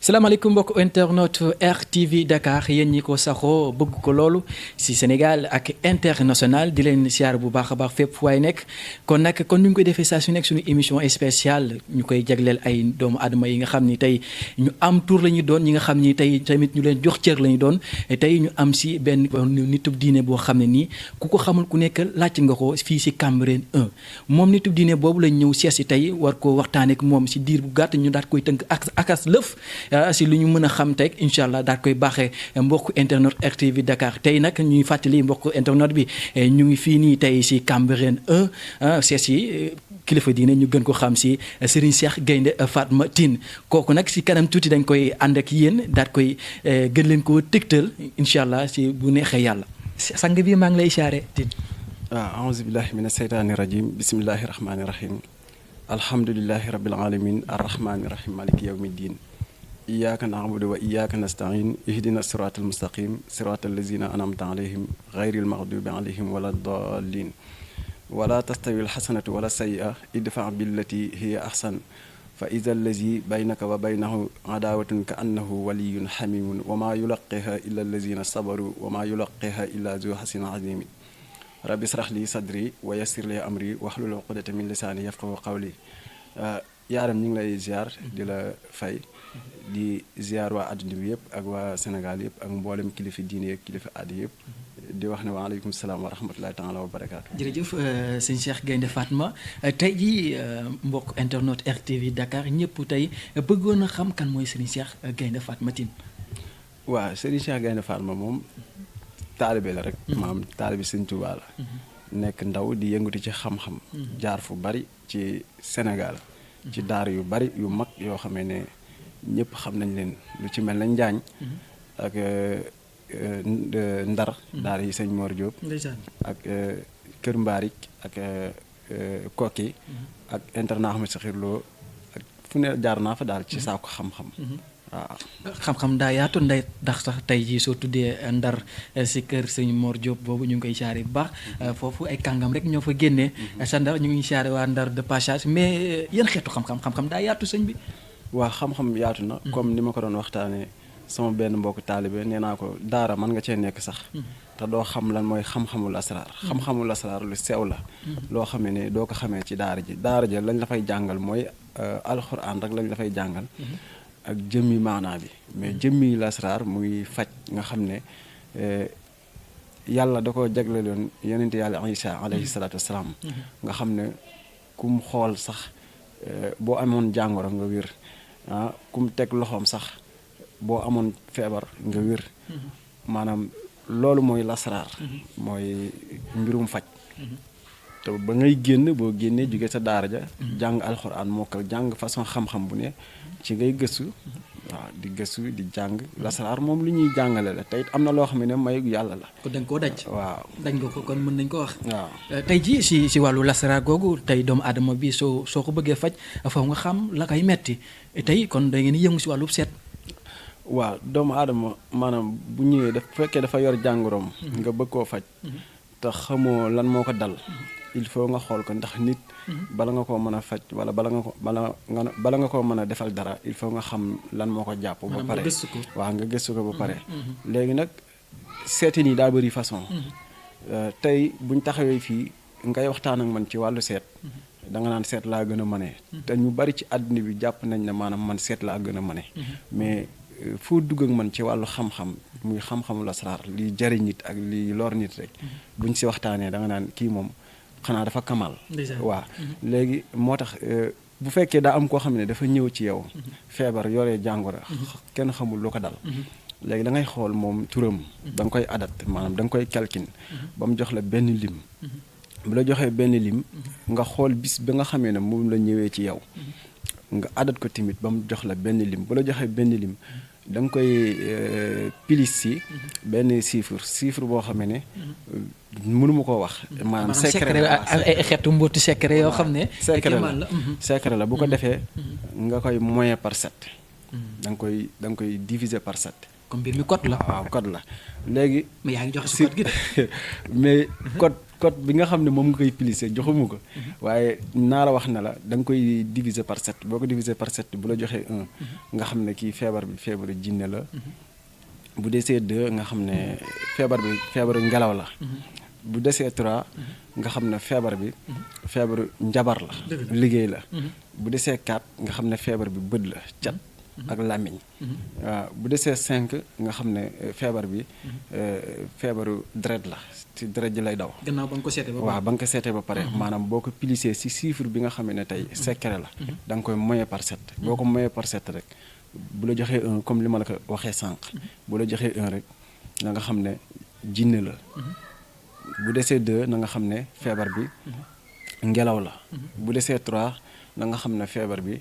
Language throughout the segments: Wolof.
salaamaaleykum mbokk internet RTV Dakar yéen ñi ko saxoo bëgg ko loolu si Sénégal ak international di leen siyaar bu baax a baax fépp waaye nekk kon nag kon ni ñu koy defee saa su nekk suñu émission spéciale ñu koy jagleel ay doomu aadama yi nga xam ni tey ñu am tur la ñu doon ñi nga xam ni tey tamit ñu leen jox cër la ñu doon tey ñu am si benn nitub diine boo xam ne nii ku ko xamul ku nekk laajte nga ko fii si Cambérène 1 moom nitub diine boobu lañ ñëw sees si tey war ko waxtaanee ak moom si diir bu gàtt ñu daal koy tënk akas lëf si lu ñu mën a xam tey incha allah daal koy baaxee mbokku internet RTV Dakar tey nag ñuy fàttali mbokku internet bi ñu ngi fii nii tey si Cambérène 1 sees si kilifa diine ñu gën ko xam si Serigne Cheikh gaynde Fatma Tine kooku nag si kanam tuuti dañ koy ànd ak yéen daal koy gën leen koo tëgtal incha allah si bu neexee yàlla sang bi maa ngi lay siyaare Tine. waaw aouzu billahi mina seytaani rajim bismillahi rahmaani rahim alhamdulillahi rabbil alamin arrahmaani rahim maliki yawmi ddin iyyaka na'budu wa iyyaka nasta'in ihdina siratal mustaqim siratal lazina an'amta alayhim ghayril maghdubi alayhim waladdallin wala tastawi alhasanatu wala sayyi'a idfa' billati hiya ahsan fa idha allazi baynaka wa baynahu adawatun ka annahu waliyyun hamimun wa ma yulaqqiha illa allazina sabaru wa ma yulaqqiha illa zu hasin azim rabbi israh li sadri wa yassir li amri wahlul 'uqdatan min lisani yafqahu qawli yaaram ñu ngi lay ziar di la fay di ziar waa adduna bi yëpp ak waa Sénégal yëpp ak mboolem kilifa diine yeeg kilifa aada yëpp di wax ne waaleykum salaam wa rahmatulahi taala wa barakaatu. jërëjëf sëñ Cheikh Gaynde Fatma tey jii mbokk internet RTV Dakar ñëpp tey bëggoon a xam kan mooy Serigne Cheikh Gaynde Fatma Tine. waaw Serigne Cheikh Gaynde Fatma moom taalibe la rek. maam taalibe Sëñ Tuubaa la. nekk ndaw di yëngatu ci xam-xam. jaar fu bari ci Sénégal. ci daara yu bari yu mag yoo xamee ne ñëpp xam nañ leen lu ci mel na Njaañ ak Ndar daara yi sëñ Mor Diop ak Kër Mbaarik ak Kokki ak internat Ahmed Sakhir Lo ak fu ne jaar naa fa daal ci saako xam-xam waaw xam-xam daa yaatu nday ndax sax tey jii soo tuddee Ndar si kër sëñ Mor Diop boobu ñu ngi koy siyaare bu baax foofu ay kàngam rek ñoo fa génnee sa Ndar ñu ngi siyaare waa Ndar de passage mais yan xeetu xam-xam daa yaatu sëñ bi. waa xam-xam yaatu na comme ni ma ko doon waxtaanee sama benn mbokk taalibe nee naa ko daara mën nga cee nekk sax te doo xam lan mooy xam-xamul asraar xam-xamul asraar lu sew la loo xamee ne doo ko xamee ci daara ji lañ la fay jàngal mooy alxuraan rek lañ la fay jàngal ak jëmmi maanaa bi mais jëmmi lasraar muy faj nga xam ne yàlla da ko jagleloon yonent yàlla Isa alayhi salaatu wasalaam nga xam ne kum xool sax boo amoon jàngoro nga wér kum teg loxoom sax boo amoon feebar nga wér maanaam loolu mooy lasraar mooy mbirum faj te ba ngay génn boo génnee jóge sa daara ja jàng alxuraan mokkal jàng façon xam-xam bu ne ci ngay gëstu waaw di gëstu di jàng lasaraar moom lu ñuy jàngale la tey am na loo xam ne mayu yàlla la. kon da nga koo daj. waaw daj nga ko kon mën nañ ko wax. waaw tey jii si wàllu lasaraar googu tey doomu aadama bi soo ko bëggee faj faw nga xam la koy metti tey kon da ngeen di yëngu si wàllu seet. waaw doomu aadama maanaam bu ñëwee daf fekkee dafa yor jàngoroom. nga bëgg koo faj. te xamoo lan moo ko dal. il faut nga xool ko ndax nit bala nga koo mën a faj wala bala nga koo mën a defal dara il faut nga xam lan moo ko jàpp ba pare waaw nga gëstu ko ba pare léegi nag seetin yi daa bëri façon tey buñ taxawee fii ngay waxtaan ak man ci wàllu seet da nga naan seet laa gën a mëne te ñu bari ci àdduna bi jàpp nañ ne maanaam man seet laa gën a mëne mais foo dugg ak man ci wàllu xam-xam muy xam-xamu lasraar liy jariñ nit ak liy lor nit rek buñ si waxtaanee da nga naan kii moom xanaa dafa kamal waaw léegi moo tax bu fekkee daa am koo xam ne dafa ñëw ci yow feebar yoree jàngoro kenn xamul lu ko dal léegi da ngay xool moom turam da nga koy adapté maanaam da nga koy calcul ba mu jox la benn lim bu la joxee benn lim nga xool bis ba nga xamee ne moom la ñëwee ci yow nga adat ko timit ba mu jox la benn lim bu la joxee benn lim da nga koy pilis si benn chiffre boo xamee ne mënuma koo wax maanaam secret ay xeetu mbóoti secret yoo xam ne secret la bu ko defee nga koy moyen par 7 da nga koy diviser par 7 comme mbir mi code la waaw code la léegi mais yaa ngi joxe si code gi de mais code bi nga xam ne moom nga koy plisser joxuma ko waaye naa la wax ne la da nga koy diviser par 7 boo ko diviser par 7 bu la joxee 1 nga xam ne kii feebar bi feebaru jinne la bu desee 2 nga xam ne feebar bi feebaru ngelaw la bu desee 3 nga xam ne feebar bi feebaru njabar la liggéey la bu desee 4 nga xam ne feebar bi bët la cat ak làmmiñ waaw bu desee 5 nga xam ne feebar bi feebaru deret la ci deret ji lay daw gannaaw ba nga ko seetee ba pare waaw ba nga ko seetee ba pare maanaam boo ko plissé ci chiffre bi nga xam ne tey secret la da nga koy moyen par 7 boo ko moyen par 7 rek bu la joxee 1 comme li ma la ko waxee sànq bu la joxee 1 rek na nga xam ne jinne la bu desee 2 na nga xam ne feebar bi ngelaw la bu desee 3 na nga xam ne feebar bi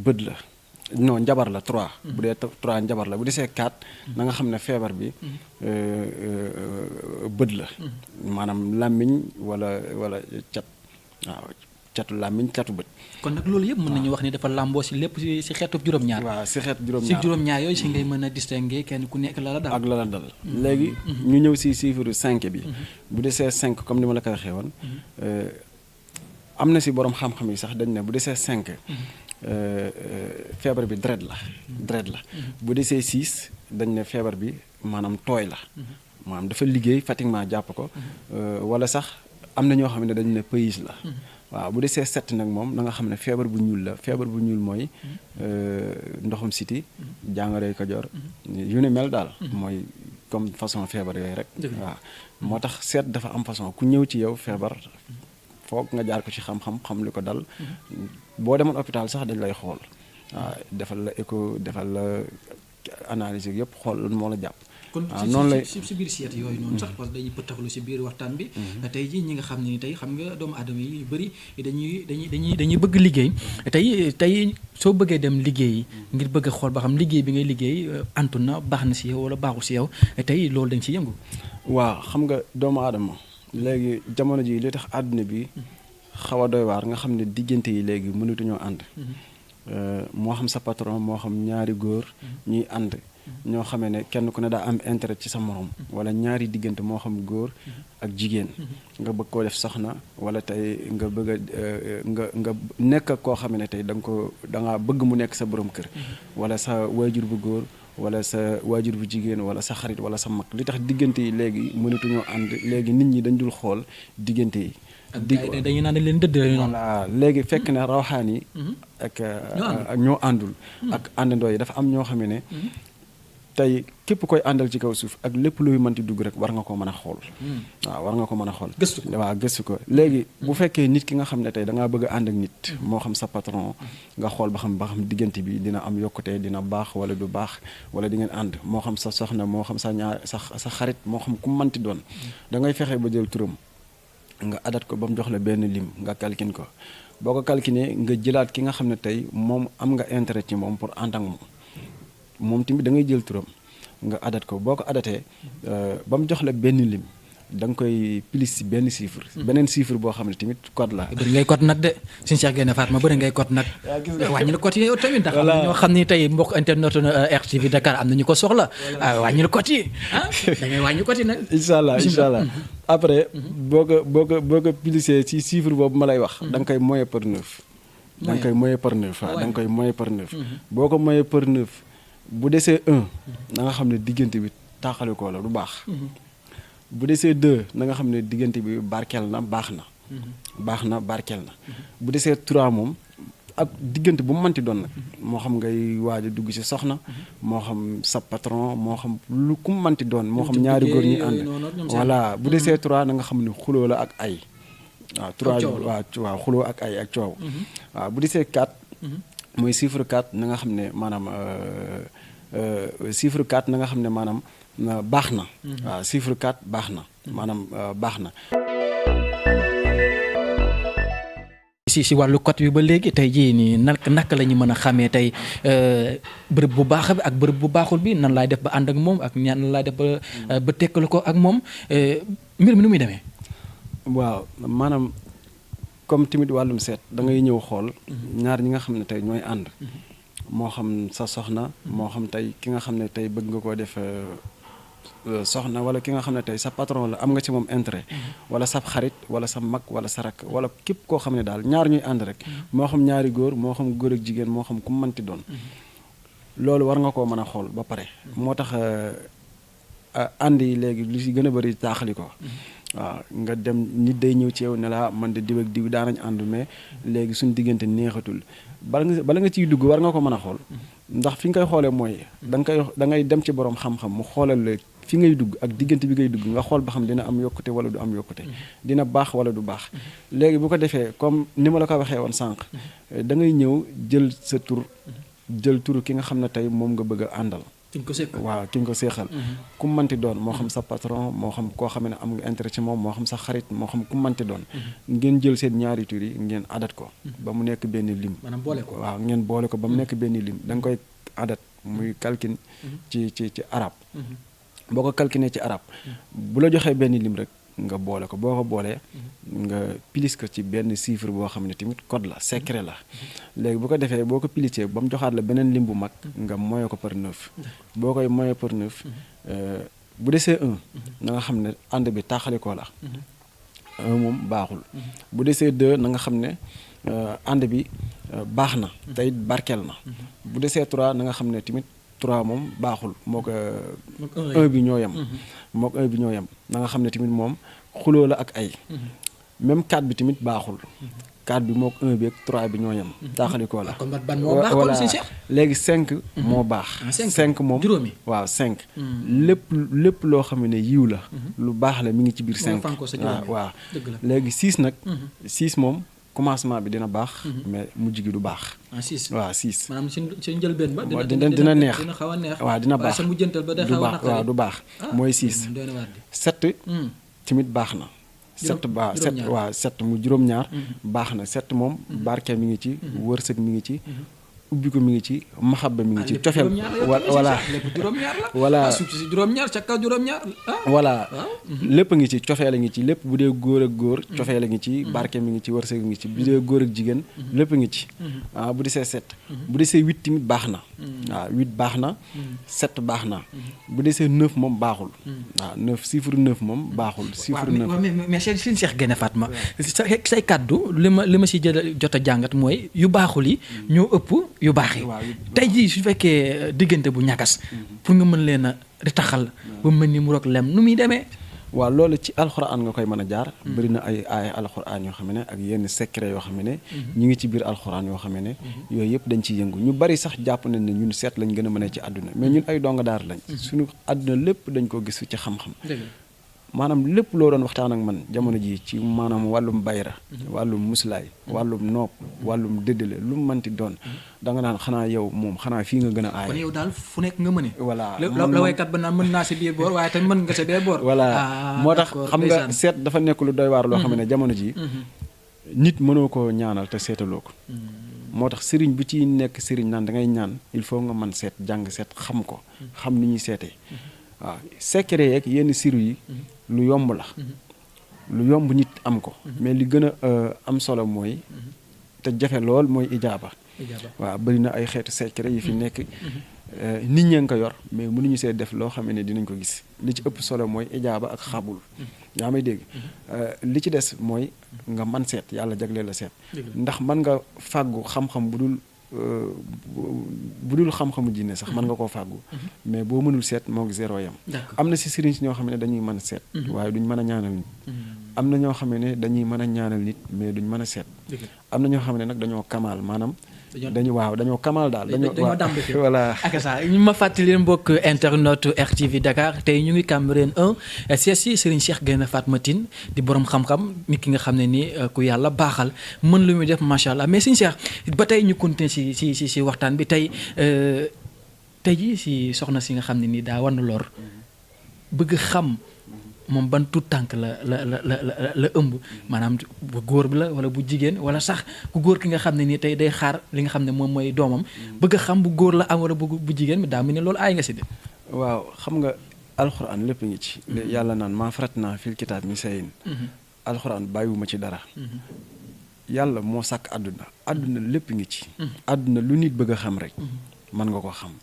bët la non njabar la 3 bu dee 3 njabar la bu desee 4 na nga xam ne feebar bi bët la maanaam làmmiñ wala cat waaw catu làmmiñ catu bët. kon nag loolu yëpp mën nañu wax ni dafa làmboo si lépp si xeetu juróom-ñaar. waaw si xeetu juróom-ñaar si juróom-ñaar yooyu si ngay mën a distinguer kenn ku nekk la la dal. ak la la dal léegi ñu ñëw si chiffre 5 bi. bu desee 5 comme ni ma la ko waxee woon. am na si borom xam-xam yi sax dañ ne bu desee 5. feebar bi deret la bu desee 6 dañ ne feebar bi maanaam tooy la maanaam dafa liggéey fatiguement jàpp ko wala sax am na ñoo xam ne dañ ne pays la waaw bu desee 7 nag moom na nga xam ne feebar bu ñuul la feebar bu ñuul mooy ndoxum siti jàngoroy Kajoor yu ni mel daal mooy comme façon feebar yooyu rek waaw moo tax seet dafa am façon ku ñëw ci yow feebar foog nga jaar ko ci xam li ko dal boo demoon hôpital sax dañ lay xool waaw defal la écho defal la analyse yëpp xool lan moo la jàpp. kon noonu lay si biir seet yooyu noonu sax parce que dañuy pëttaxlu si biir waxtaan bi tey jii ñi nga xam ne ni tey xam nga doomu aadama yi bëri dañuy bëgg liggéey tey soo bëggee dem liggéey ngir bëgg a xool ba xam liggéey bi ngay liggéey antu na baax na si yow wala baaxul si yow tey loolu dañ si yëngu. waaw xam nga doomu aadama léegi jamono ji li tax àdduna bi xaw a doy waar nga xam ne diggante yi léegi mënatuñoo ànd moo xam sa patron moo xam ñaari góor ñuy ànd ñoo xamee ne kenn ku ne daa am intérêt ci sa morom wala ñaari diggante moo xam góor ak jigéen nga bëgg koo def soxna wala tey nga bëgg a nga nekk koo xam ne tey da nga bëgg mu nekk sa borom kër wala sa waajur bu góor wala sa waajur bu jigéen wala sa xarit wala sa mag li tax diggante yi léegi mënatuñoo ànd léegi nit ñi dañ dul xool diggante yi. dañu naan leen dëdd la voilà léegi fekk na rawxaan yi ak ñoo àndul ak àndandoo yi dafa am ñoo xam ne tey képp koy àndal ci kaw suuf ak lépp luy mënti dugg rek war nga ko mën a xool waaw war nga ko mën a xool gëstu ko léegi bu fekkee nit ki nga xam ne tey da ngaa bëgg a ànd ak nit moo xam sa patron nga xool ba xam diggante bi dina am yokkute dina baax wala du baax wala di ngeen ànd moo xam sa soxna moo xam sa ñaar sa xarit moo xam ku mënti doon da ngay fexe ba jël turam nga adat ko ba mu jox la benn lim nga calcule ko boo ko calculé nga jëlaat ki nga xam ne tey moom am nga intérêt ci moom pour ànd ak moom tamit da ngay jël turam nga adat ko boo ko adatee ba mu jox la benn lim da nga koy plus si benn chiffre. beneen chiffre boo xam ne tamit code la. bëri ngay code nag de S.Cheikh Gaïndé Fatma bëri ngay code nag. wàññi la code yi yow tamit. ndax am na ñoo xam ni tey mbokk internet RTV Dakar am na ñu ko soxla. wàññi la code yi da ngay wàññi code yi nag. incha allah après boo ko plisee ci chiffre boobu ma lay wax. da nga koy moyen par 9. da nga koy moyen par 9 waaw da nga koy moyen par 9. boo ko moyen par 9 bu desee 1 na nga xam ne diggante bi taaxale ko la du baax. bu desee 2 na nga xam ne diggante bi barkeel na baax na barkeel na bu desee 3 moom ak diggante bu mu mënti doon nag moo xam ngay waaj a dugg ci soxna moo xam sa patron moo xam lu ku mu mënti doon moo xam ñaari góor ñi ànd voilà bu desee 3 na nga xam ne xuloo la ak ay waaw 3 waaw xuloo ak ay ak coow waaw bu desee 4 mooy chiffre 4 na nga xam ne maanaam chiffre 4 na nga xam ne maanaam baax na waaw chiffre 4 baax na maanaam baax na si wàllu code bi ba léegi tey jii nii naka la ñu mën a xamee tey bërëb bu baax bi ak bërëb bu baaxul bi nan laay def ba ànd ak moom ak nan laay def ba tekkale ko ak moom mbir mi nu muy demee waaw maanaam comme tamit wàllum seet da ngay ñëw xool ñaar ñi nga xam ne tey ñooy ànd moo xam sa soxna moo xam tey ki nga xam ne tey bëgg nga koo def soxna wala ki nga xam ne tey sa patron la am nga ci moom intérêt wala sa xarit wala sa mag wala sa rakk wala képp koo xam ne daal ñaar ñuy ànd rek moo xam ñaari góor moo xam góor ak jigéen moo xam ku mu mënti doon loolu war nga koo mën a xool ba pare moo tax ànd yi léegi lu si gën a bëri taaxali ko waaw nga dem nit day ñëw ci yow ne la man de diw ak diw daanañ ànd mais léegi suñu diggante neexatul bala nga ciy dugg war nga ko mën a xool ndax fi nga koy xoolee mooy da ngay dem ci borom xam-xam mu xoolal la fi ngay dugg ak diggante bi ngay dugg nga xool ba xam dina am yokkute wala du am yokkute dina baax wala du baax léegi bu ko defee comme ni ma la ko waxee woon sànq da ngay ñëw jël sa tur jël turu ki nga xam ne tey moom nga bëgg a àndal waaw ki nga ko seexal ku manti doon moo xam sa patron moo xam koo xam ne am nga intérêt ci moom moo xam sa xarit moo xam ku manti doon ngeen jël seen ñaari tur yi ngeen adat ko ba mu nekk benn lim waaw ngeen boole ko ba mu nekk benn lim da nga koy adat muy calcul ci arab boo ko calculé ci arab bu la joxee benn lim rek nga boole ko boo ko boolee nga pilis ko ci benn chiffre boo xam ne tamit code la secret la léegi bu ko defee boo ko pilisee ba mu joxaat la beneen lim bu mag nga moye ko par 9 boo koy moye par 9 bu desee 1 na nga xam ne ànd bi taaxalikoo la 1 moom baaxul bu desee 2 na nga xam ne ànd bi baax na te it barkeel na bu desee 3 na nga xam ne tamit 3 moom baaxul moo ko 1 bi ñoo yem moo ko 1 bi ñoo yem na nga xam ne tamit moom xuloo la ak ay même 4 bi tamit baaxul 4 bi moo ko 1 bi ak 3 bi ñoo yem taaxalikoo la voilà léegi 5 moo baax 5 moom waaw 5 lépp loo xam ne yiw la lu baax la mi ngi ci biir 5 waaw léegi 6 nag 6 moom commencement bi dina baax mais mujj gi du baax waaw 6 maanaam ci njëlbeen ba dina neex dina xaw a neex waaw dina baax sa mujjantal ba day xaw a naqari waaw du baax mooy 6 7 tamit baax na 7 baax 7 waaw 7 mu juróom-ñaar baax na 7 moom barke mi ngi ci wërsëg mi ngi ci ubbi ko mi ngi ci maxabba mi ngi ci cofeel voilà voilà juróom-ñaar ca kaw juróom-ñaar voilà lépp a ngi ci cofeel a ngi ci lépp bu dee góor ak góor cofeel a ngi ci barke mi ngi ci wërsëg mi ngi ci bu dee góor ak jigéen lépp a ngi ci waaw bu desee 7 bu desee 8 tamit baax na waaw 8 baax na 7 baax na bu desee 9 moom baaxul waaw 9 chiffre 9 moom baaxul chiffre 9 mais Serigne Cheikh Gaïndé Fatma say kàddu li ma si jot a jàngat mooy yu baaxul yi ñoo ëpp yu baax yi tey jii su fekkee diggante bu ñagas pour nga mën leen a ritaxal ba mel ni mu roog lem nu muy demee waaw loolu ci alxuraan nga koy mën a jaar bëri na ay alxuraan yoo xam ne ak yenn secret yoo xam ne ñu ngi ci biir alxuraan yoo xam ne yooyu yëpp dañ ciy yëngu ñu bari sax jàpp nañ ne ñun seet lañ gën a mën a ci àdduna mais ñun ay donga daar lañ suñu àdduna lépp dañ ko gis ci xam-xam maanaam lépp loo doon waxtaan ak man jamono ji ci maanaam wàllum bayra wàllum muslaay wàllum nopp wàllum dëddale lu mu mënti doon da nga naan xanaa yow moom xanaa fii nga gën a aay kon yow daal fu nekk nga mëne voilà la waykat ba naan mën naa si biir boor waaye tamit mën nga sa bee boor voilà moo tax xam nga seet dafa nekk lu doy waar loo xam ne jamono ji nit mënoo koo ñaanal te seetaloo ko moo tax sëriñ bu ci nekk sëriñ naan da ngay ñaan il faut nga mën seet jàng seet xam ko xam ni ñuy seetee waaw secret yeeg yenn siru yi lu yomb la lu yomb nit am ko mais li gën a am solo mooy te jafe lool mooy ijaaba waaw bëri na ay xeetu secret yi fi nekk nit ñaa ngi ko yor mais mënuñu see def loo xam ne dinañ ko gis li ci ëpp solo mooy ijaaba ak xabul yaa may dégg li ci des mooy nga man seet yàlla jagleel la seet ndax mën nga fàggu xam-xam bu dul xam-xamu jinne sax mën nga koo fàggu mais boo mënul seet moo ngi zéro yam am na si sëriñ si ñoo xam ne dañuy mën a seet waaye duñ mën a ñaanal nit am na ñoo xam ne dañuy mën a ñaanal nit mais duñ mën a seet am na ñoo xam ne nag dañoo kamaal maanaam dañoo kamal daal dañoo dambe fi voilà ak ça ñu ma fàttali mbokk internet RTV Dakar tey ñu ngi Cambérène 1 seet si Serigne Cheikh Gaïndé Fatma Tine di borom xam-xam nit ki nga xam ne ni ku yàlla baaxal mën lu muy def macha allah mais Serigne Cheikh ba tey ñu continuer si waxtaan bi tey jii si soxna si nga xam ne ni daa war na lor bëgg xam moom ban tout tànk la ëmb maanaam bu góor bi la wala bu jigéen wala sax ku góor ki nga xam ne nii tey day xaar li nga xam ne moom mooy doomam bëgg a xam bu góor la am wala bu jigéen mi daa mu ne loolu aay nga si de waaw xam nga alxuraan lépp ngi ci yàlla naan maa farat naa fil kitaab mi sayin alxuraan bàyyiwuma ci dara yàlla moo sàkk àdduna lépp ngi ci àdduna lu nit bëgg a xam rek mën nga ko xam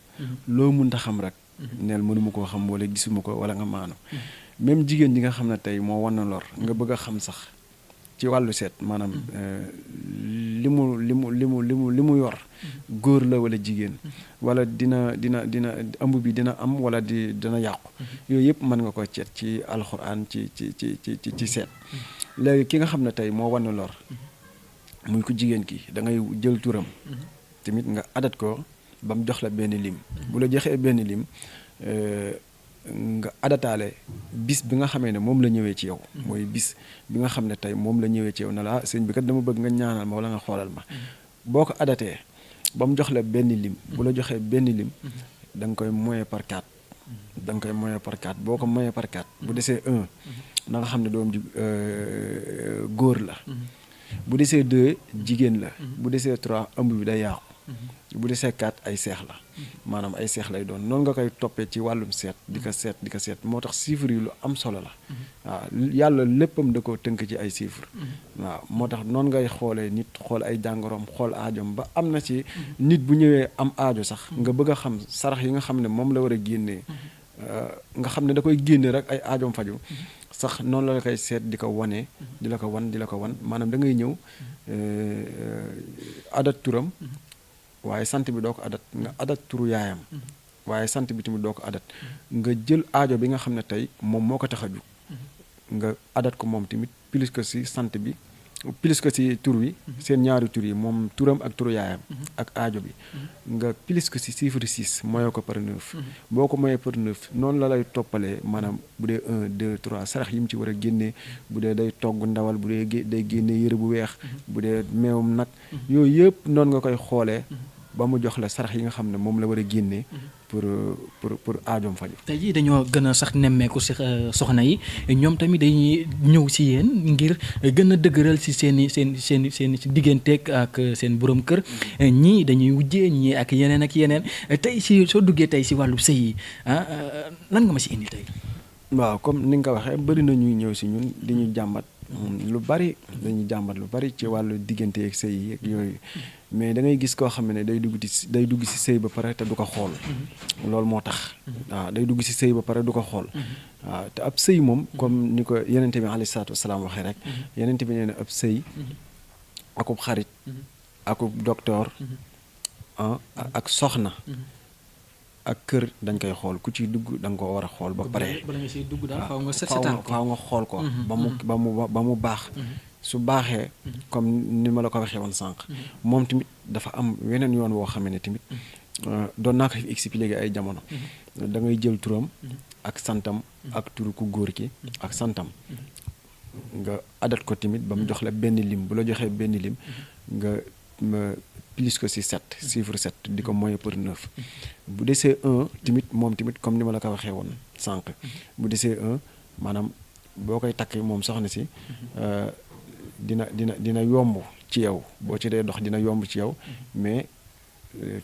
loo mënta xam rek neel mënuma koo xam wala gisuma ko wala nga maanu même jigéen ji nga xam ne tey moo wan na lor nga bëgg a xam sax ci wàllu seet maanaam li mu yor góor la wala jigéen wala dina ëmb bi dina am wala dina yàqu yooyu yëpp mën nga ko ceet ci alxuraan ci seet léegi ki nga xam ne tey moo wan na lor muy ko jigéen ki da ngay jël turam tamit nga adat ko ba mu jox la benn lim bu la joxee benn lim nga adataale bis bi nga xamee ne moom la ñëwee ci yow mooy bis bi nga xam ne tey moom la ñëwee ci yow ne la sëñ bi kat dama bëgg nga ñaanal ma wala nga xoolal ma boo ko adatee ba mu jox la benn lim bu la joxee benn lim da nga koy moyen par 4 da nga koy moyen par 4 boo ko moyen par 4 bu desee 1 na nga xam ne doom ji góor la bu desee 2 jigéen la bu desee 3 ëmb bi day yàqu bu desee 4 ay seex la maanaam ay seex lay doon noonu nga koy toppee ci wàllum seet di ko seet moo tax chiffres yi lu am solo la waaw yàlla léppam da ko tënk ci ay chiffres waaw moo tax noonu ngay xoolee nit xool ay jàngoroom xool aajom ba am na ci nit bu ñëwee am aajo sax nga bëgg a xam sarax yi nga xam ne moom la war a génnee nga xam ne da koy génne rek ay aajoom faju sax noonu la koy seet di ko wanee di la ko wan maanaam da ngay ñëw adat turam waaye sant bi doo ko adat nga adat turu yaayam waaye sant bi tamit doo ko adat nga jël aajo bi nga xam ne tey moom moo ko tax a jug nga adat ko moom tamit plus que si sant bi plus que si tur wi seen ñaari tur yi moom turam ak turu yaayam ak aajo bi nga plus que si chiffre 6 moyoo ko par 9 boo ko moyee par 9 noonu la lay toppalee maanaam bu dee 1 2 3 sarax yi mu ci war a génnee bu dee day togg ndawal bu dee day génnee yëre bu weex bu dee meewum nag yooyu yëpp noonu nga koy xoolee ba mu jox la sarax yi nga xam ne moom la war a génnee pour aajoom faju tey jii dañoo gën a sax nemmeeku si soxna yi ñoom tamit dañuy ñëw si yéen ngir gën a dëgëral si seen si digganteeg ak seen borom kër ñii dañuy wujjee ñii ak yeneen tey si soo duggee tey si wàllu sëy yi lan nga ma si indi tey. waaw comme ni nga ko waxee bëri na ñuy ñëw si ñun di ñu jàmbat lu bari dañuy jàmbat lu bari ci wàllu diggante ak sëy yi ak yooyu mais da ngay gis koo xam ne day dugg si sëy ba pare te du ko xool loolu moo tax waaw day dugg si sëy ba pare du ko xool waaw te ab sëy moom comme ni ko yenente bi alayhi salaatu wasalaam waxee rek yenente bi nee na ab sëy akub xarit akub docteur ak soxna ak kër dañ koy xool ku ciy dugg da nga ko war a xool ba pare bala nga siy dugg daal faaw nga set setal ko faaw nga xool ko ba mu baax su baaxee comme ni ma la ko waxee woon sànq moom tamit dafa am weneen yoon woo xam ne tamit doon naa ko fi expliqué ay jamono da ngay jël turam ak santam ak turu ku góor ki ak santam nga adat ko tamit ba mu jox la benn lim bu la joxee benn lim nga plus que si 7 chiffre 7 di ko moyen pour 9 bu desee 1 tamit moom tamit comme ni ma la ko waxee woon sànq bu desee 1 maanaam boo koy takk moom soxna si dina yomb ci yow boo ci dee dox dina yomb ci yow mais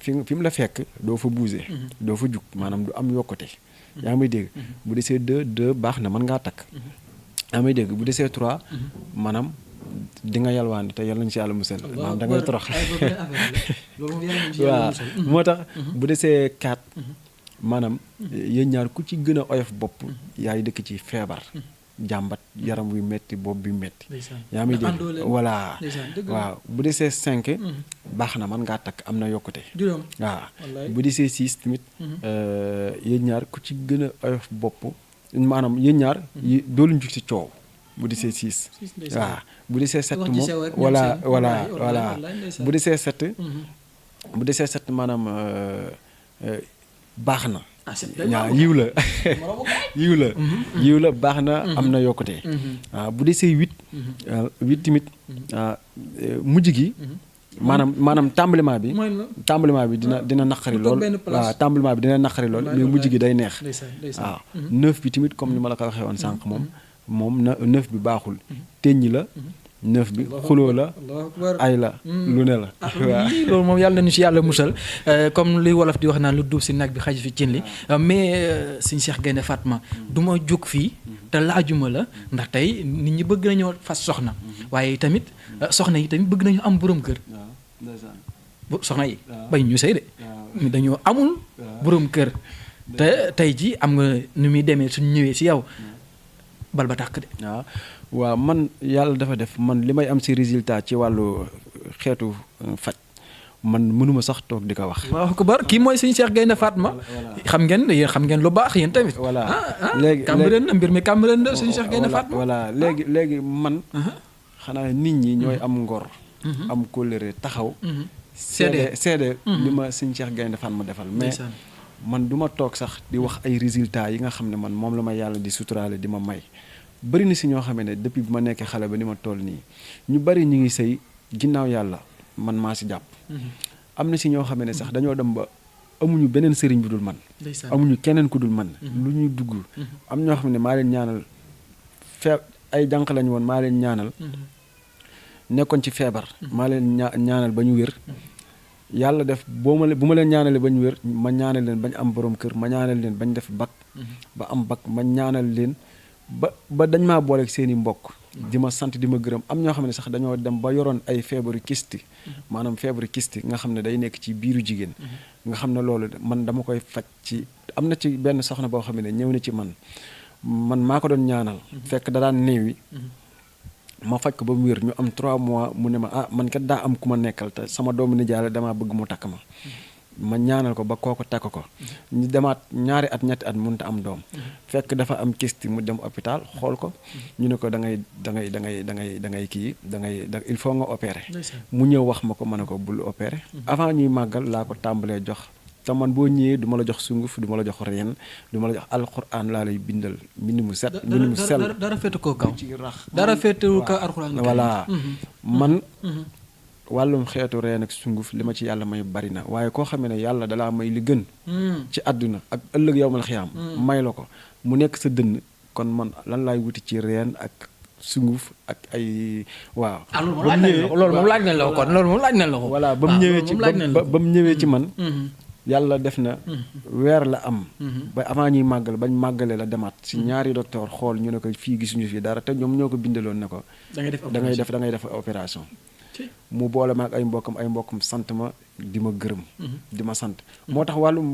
fi mu la fekk doo fa bouger doo fa jug maanaam du am yokkute yaa may dégg bu desee 2 baax na mën ngaa takk yaa may dégg bu desee 3 maanaam di nga yalwaani te yal nañu si yàlla musal maanaam da ngay torox waaw moo tax bu desee 4 maanaam yéen ñaar ku ci gën a oyof bopp yaay dëkk ci feebar jàmbat yaram wuy metti bopp bi metti yaa may dégg voilà waaw bu desee 5 baax na mën ngaa takk am na yokkute waaw bu desee 6 tamit yéen ñaar ku ci gën a oyof bopp maanaam yéen ñaar dooluñ jug ci coow bu desee 6 waaw bu desee 7 moom voilà bu desee 7 maanaam baax na waaw yiw la baax na am na yokkute waaw bu desee 8 tamit mujj gi maanaam tàmbaliment bi dina naqari lool waaw tàmbaliment bi dina naqari lool mais mujj gi day neex waaw 9 bi tamit comme ni ma la ko waxee woon sànq moom 9 bi baaxul teññ la 9 bi xuloo la ay la lu ne la waaw loolu moom yàlla nañu si yàlla musal comme li wolof di wax naan lu duuf si nag bi xaj fi cin li mais Sëñ Cheikh Gaïndé Fatma du ma jóg fii te laajuma la ndax tey nit ñi bëgg nañoo fas soxna waaye tamit soxna yi tamit bëgg nañu am borom kër soxna yi bañ ñu sëy de dañoo amul borom kër te tey ji am nga nu muy demee suñ ñëwee si yow bal ba tàkk de. waaw man yàlla dafa def man li may am si résultat ci wàllu xeetu faj man mënuma sax toog di ko wax. waaw ko bar kii mooy sëñ Cheikh Gaynde Fatma. xam ngeen lu baax yéen tamit. voilà léegi Cambérène mbir mi Cambérène la sëñ Cheikh Gaynde Fatma. voilà léegi man. xanaa nit ñi ñooy am ngor. am kóllëre taxaw. seede li ma sëñ Cheikh Gaynde Fatma defal mais. man du ma toog sax di wax ay résultats yi nga xam ne man moom la ma yàlla di suturaale di ma may. bëri na si ñoo xam ne depuis bi ma nekkee xale ba ni ma toll nii ñu bëri ñu ngi sëy ginnaaw yàlla man maa si jàpp. am na si ñoo xam ne sax dañoo dem ba amuñu beneen sëriñ bu dul man. amuñu keneen ku dul man. lu ñuy dugg. am ñoo xam ne maa leen ñaanal ay jànq lañu woon maa leen ñaanal. nekkoon ci feebar. maa leen ñaanal ba ñu wér. yàlla def bu ma leen ñaanalee ba ñu wér ma ñaanal leen bañ am borom kër ma ñaanal leen bañ def bac. ba am bac ma ñaanal leen. ba dañ maa booleeg seen i mbokk di ma sant di ma gërëm am ñoo xam ne sax dañoo dem ba yoroon ay feebaru kisti maanaam feebaru kisti nga xam ne day nekk ci biiru jigéen nga xam ne loolu man dama koy faj ci am na ci benn soxna boo xam ne ñëw na ci man maa ko doon ñaanal fekk da daan néewi ma faj ko ba mu wér ñu am 3 mois mu ne ma man kat daa am ku ma nekkal te sama doomu nijaay la damaa bëgg mu takk ma ñaanal ko ba kooku takk ko ñu demaat 2 at 3 at mënut a am doom fekk dafa am kisti mu dem hôpital xool ko ñu ne ko da ngay kii il faut nga opérer mu ñëw wax ma ko ma ne ko bul opérer avant ñuy màggal laa ko tàmbalee jox te man boo ñëwee du ma la jox sunguf du ma la jox reen du ma la jox alxuraan laa lay bindal mbind mu set mbind mu sell dara féetu ko kaw ci rax dara féetu ko alxuraan voilà man wàllum xeetu reen ak sunguf li ma ci yàlla may bari na waaye koo xam ne yàlla dalaa may li gën ci àdduna ak ëllëg yowmal xiyaam may la ko mu nekk sa dënn kon man lan laay wuti ci reen ak sunguf ak ay waaw loolu moom laaj nañ la ko kon loolu moom laaj nañ la ko voilà ba mu ñëwee ci man yàlla def na weer la am ba avant ñuy màggal bañ màggalee la demaat si 2 docteur xool ñu ne ko fii gisuñu fii dara te ñoom ñoo ko bindaloon ne ko da ngay def opération mu boole ma ak ay mbokkam sant ma di ma gërëm di ma sant moo tax wàllum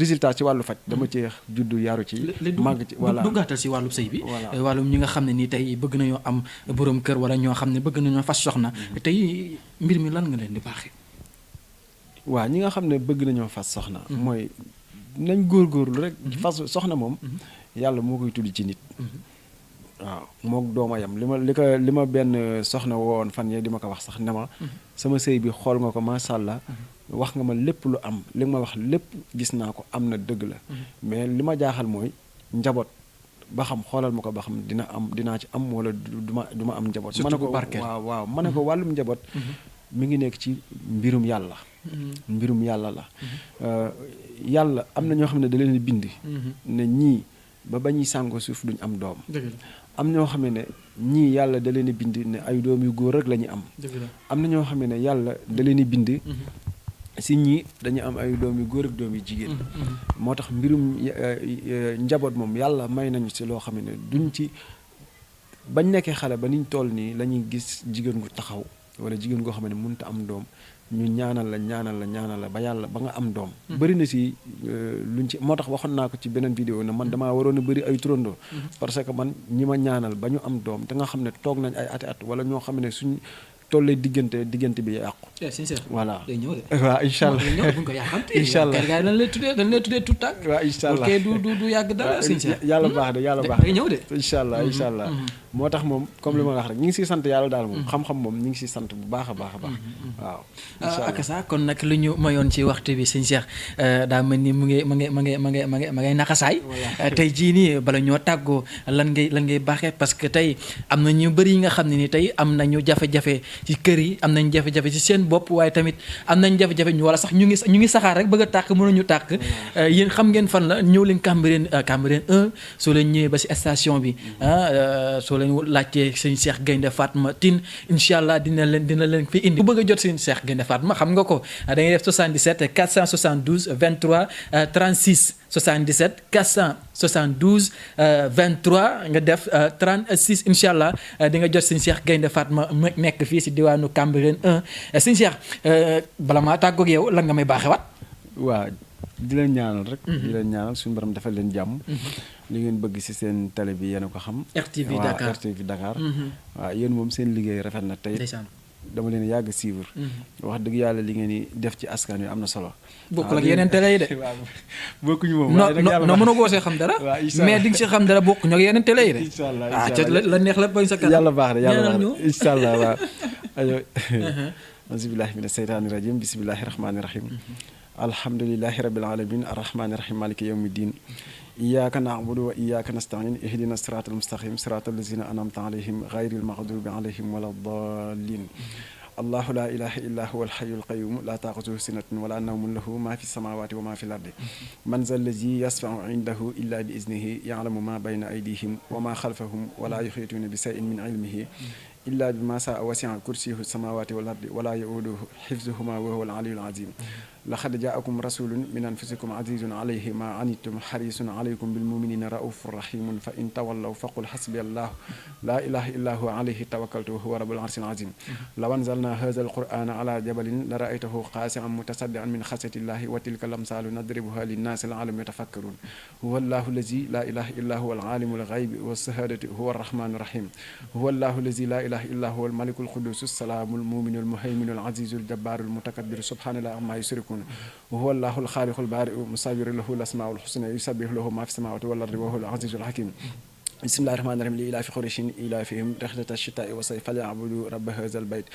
résultat ci wàllu faj dama ci juddu yaru ci màgg ci voilà duggaatal si wàllu sëy bi wàllum ñi nga xam ne nii tey bëgg nañoo am borom kër wala ñoo xam ne bëgg nañoo fas soxna tey mbir mi lan nga leen di baaxee waaw ñi nga xam ne bëgg nañoo fas soxna mooy nañ góorgóorlu rek fas soxna moom yàlla moo koy tudd ci nit waaw mook dooma yam li ma benn soxna woon fan yee di ma ko wax sax ne ma sama sëy bi xool nga ko macha allah wax nga ma lépp lu am li nga ma wax lépp gis naa ko am na dëgg la mais li ma jaaxal mooy njaboot ba xam xoolal ma ko ba xam dinaa ci am wala du ma am njaboot ma ne ko waaw ma ne ko wàllum njaboot mi ngi nekk ci mbirum yàlla la yàlla am na ñoo xam ne da leen bind ne ñii ba ñuy sàngo suuf duñ am doom am ñoo xam ne ñii yàlla da leen bind ne ay doom yu góor rek la ñu am am na ñoo xam ne yàlla da leen bind si ñii dañu am ay doom yu góor ak doom yu jigéen moo tax mbirum njaboot moom yàlla may nañu si loo xam ne duñ ci bañ nekkee xale ba niñ toll nii la ñuy gis jigéen gu taxaw wala jigéen goo xam ne mënut a am doom ñu ñaanal la ba yàlla ba nga am doom bëri na si luñ ci moo tax waxoon naa ko ci beneen vidéo ne man damaa waroon a bëri ay turandoo parce que man ñi ma ñaanal ba ñu am doom te nga xam ne toog nañ ay ati at wala ñoo xam ne suñ tollee diggante bi yàqu voilà waaw incha allah incha allah dañ lay tuddee tout tànk waaw incha allah du yàgg dara yàlla baax de day ñëw de incha allah moo tax moom comme li ma wax rek ñi ngi siy sant yàlla daal moom xam-xam moom ñi ngi siy sant bu baax a baax waaw ak ça kon nag lu ñu mayoon ci waxtu bi sëñ Cheikh daa mel ni mu ngay naxasaay tey jii nii bala ñoo tàggoo lan ngay baaxee parce que tey am na ñu bëri yi nga xam ne ni tey am nañu jafe-jafe ci kër yi am nañ jafe-jafe ci seen bopp waaye tamit am nañ jafe-jafe ñu wala sax ñu ngi saxaar rek bëgg a tàkk mënuñu tàkk yéen xam ngeen fan la ñëw leen Cambérène 1 soo leen ñëwee ba si station bi soo leen laajtee sëñ Cheikh Gaynde Fatma Tine incha allah dina leen fi indi bu bëgg a jot sëñ Cheikh Gaynde Fatma xam nga ko da ngay def 77 472 23 36 77 472 23 nga def 36 incha allah di nga jot sëñ Cheikh Gaynde Fatma nekk fii si diwaanu Cambérène 1 sëñ Cheikh bala maa tàggoog yow lan nga may baaxewaat. waaw di leen ñaanal rek. di leen ñaanal suñu borom defal leen jàmm. li ngeen bëgg ci seen télé bi yéen a ko xam. RTV Dakar waaw RTV Dakar. waaw yéen moom seen liggéey rafet na tey. dama leen yàgg suivre. wax dëgg yàlla li ngeen di def ci askan wi am na solo. bokkul ak yeneen télé yi de. bokkuñu moom. non mën a goo see xam dara. mais di nga si xam dara bokkuñu ak yeneen télé yi de. incha allah ca la neex la bañ sa kanam. yàlla baax na yàlla baax na incha allah waaw. aywa. auzubillahi mina seytaani rajim bismillahi rahmaani rahim. alhamdulillahi rabbil alamin arrahmaani rahim maliki yawmi din. iyyaka na'budu wa iyyaka nasta'in ihdina siratal mustaqim siratal lazina an'amta alayhim ghayril maghdubi alayhim waladdallin. الله لا إله إلا هو الحي القيوم لا تأخذه سنة ولا نوم له ما في السماوات وما في الأرض من ذا الذي يشفع عنده إلا بإذنه يعلم ما بين أيديهم وما خلفهم ولا يحيطون بشيء من علمه إلا بما شاء وسع كرسيه السماوات والأرض ولا يؤوده حفظهما وهو العلي العظيم. لقد جاءكم رسول من أنفسكم عزيز عليه ما عنتم حريص عليكم بالمؤمنين رؤوف رحيم فإن تولوا فقل حسبي الله لا إله إلا هو عليه توكلت وهو رب العرش العظيم. لو أنزلنا هذا القرآن على جبل لرأيته خاشعا متصدعا من خشية الله وتلك الأمثال نضربها للناس لعلهم يتفكرون. هو الله الذي لا إله إلا هو العالم الغيب والشهادة هو الرحمن الرحيم. هو الله الذي لا إله إلا هو الملك القدوس السلام المؤمن المهيمن العزيز الجبار المتكبر سبحان الله عما يشركون. وهو الله الخالق البارئ المصور له الأسماء الحسنى يسبح له ما في السماوات والأرض وهو العزيز الحكيم. بسم الله الرحمن الرحيم لإلاف قريش إلافهم رحلة الشتاء والصيف فليعبدوا رب هذا البيت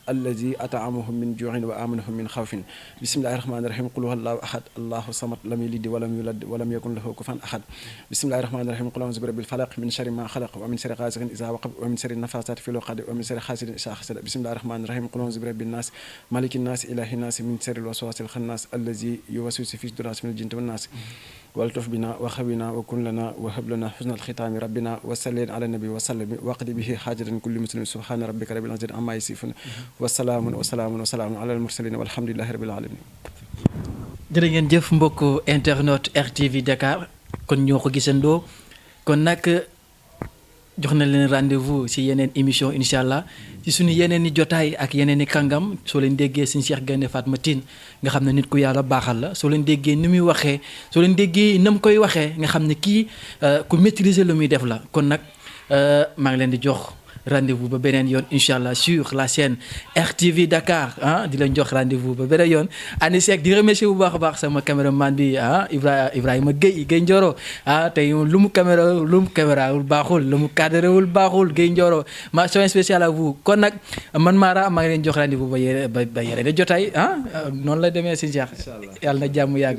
الذي أطعمهم من جوع وآمنهم من خوف. بسم الله الرحمن الرحيم قل هو الله أحد الله الصمد لم يلد ولم يولد ولم يكن له كفوا أحد. بسم الله الرحمن الرحيم قل أعوذ برب الفلق من شر ما خلق ومن شر غاسق إذا وقب ومن شر النفاثات في العقد ومن شر حاسد إذا حسد. بسم الله الرحمن الرحيم قل أعوذ برب الناس مالك الناس إله الناس من شر الوسواس الخناس الذي يوسوس في صدور من الجن والناس. والطف بنا وخونا وكن لنا وهب لنا حسن الختام ربنا وسلم على النبي وسلم وقد به حاجة كل مسلم سبحان ربك رب العزة عما يصفون وسلام وسلام وسلام على المرسلين والحمد لله رب العالمين. jërë ngeen jëf mbokk internet RTV Dakar kon ñoo ko gisandoo kon nag jox na leen rendez-vous ci yeneen émission incha allah ci suñu yeneen i jotaay ak yeneen i kàngam soo leen déggee suñu Cheikh gaynde Fatma Tine nga xam ne nit ku yàlla baaxal la soo leen déggee ni muy waxee soo leen déggee nam koy waxee nga xam ne kii ku maîtriser lu muy def la kon nag maa ngi leen di jox rendez-vous ba beneen yoon incha allah sur la chaîne RTV Dakar di leen jox rendez-vous ba beneen yoon S.Cheikh di remercier bu baax a baax sama caméraman bi Ibrahima Gueye Ndioro tey lu mu caméra wul baaxul lu mu cadré wul baaxul Gueye Ndioro mention spéciale à vous kon nag man Mara maa ngi leen jox rendez-vous ba yére da jotaay noonu la demee si Cheikh yàlla na jàmm yàgg.